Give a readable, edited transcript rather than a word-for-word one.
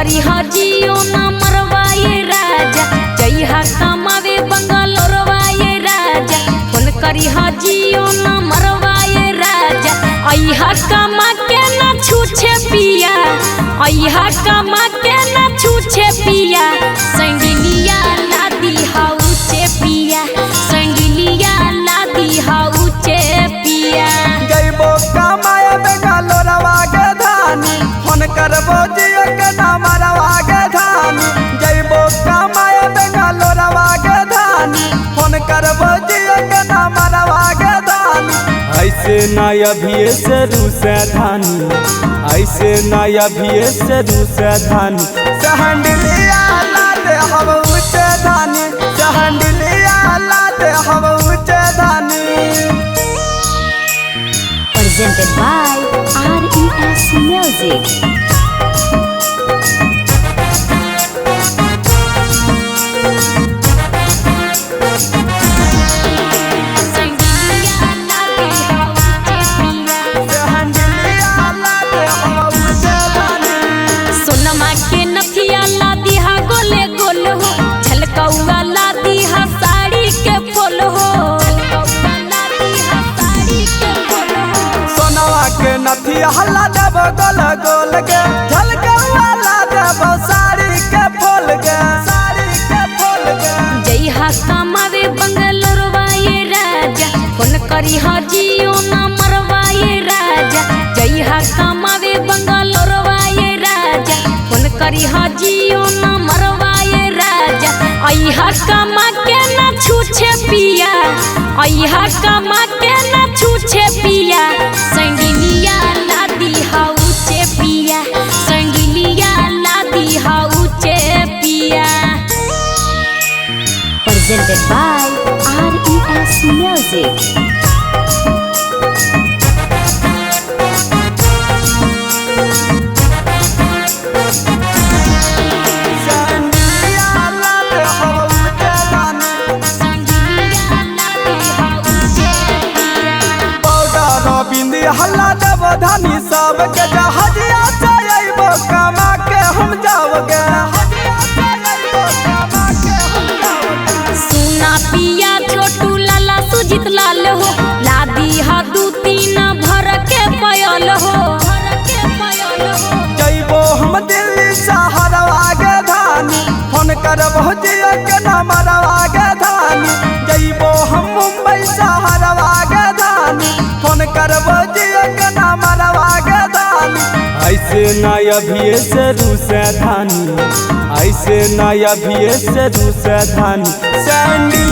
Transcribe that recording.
करी जियो न मरवाए राजा, जइहा कमावे बंगलोरवाए राजा। फोन करी जियो न मरवाए राजा, अइहा कमा के न छूछे पिया, अइहा कमा के न छूछे पिया। संगिलिया लादी हाउचे पिया, संगिलिया लादी हाउचे पिया। जइबो कमाए बेंगलोरवा के धानी, फोन करबो जियो के न मरवा धानी। जइबो कमाए बेंगलोरवा के धानी, फोन करबो जियो के न मरवा धानी। ऐसे ना अभी से रूसे धानी, ऐसे ना अभी से रूसे धानी। सहंडलिया लाते हम ऊंचे धानी, सहंडलिया लाते हम ऊंचे धानी। Presented by RES Music. नथिया हल्ला देव गोल गोल के, झलकवा ला देव साड़ी के फूल के, साड़ी के फूल के। जइहा कमावे बंगलोरवाए राजा, फोन करी जियो न मरवाए राजा। जइहा कमावे बंगलोरवाए राजा, फोन करी जियो न मरवाए राजा। अइहा कमा के न छूछे पिया, अइहा कमा के न छूछे पिया। संगिलिया लादी हाउचे पिया, संगिलिया लादी हाउचे पिया। Presented by RES Music. हल्ला देव धानी सब के, जहाजिया चलबो कमा के हम जाओगे। सुना पिया छोटू लाला सुजीत लाल हो, लादी हा दू तीन भर के पयल हो, जइबो हम दिल्ली शहरवा के धानी, फोन करबो जियो के न मरवा धानी। जइबो हम मुंबई शहरवा के धानी, फोन करबो जियो के न मरवा धानी। ऐसे ना अभी से रूसे धानी, ऐसे ना अभी से रूसे धानी। सैंडल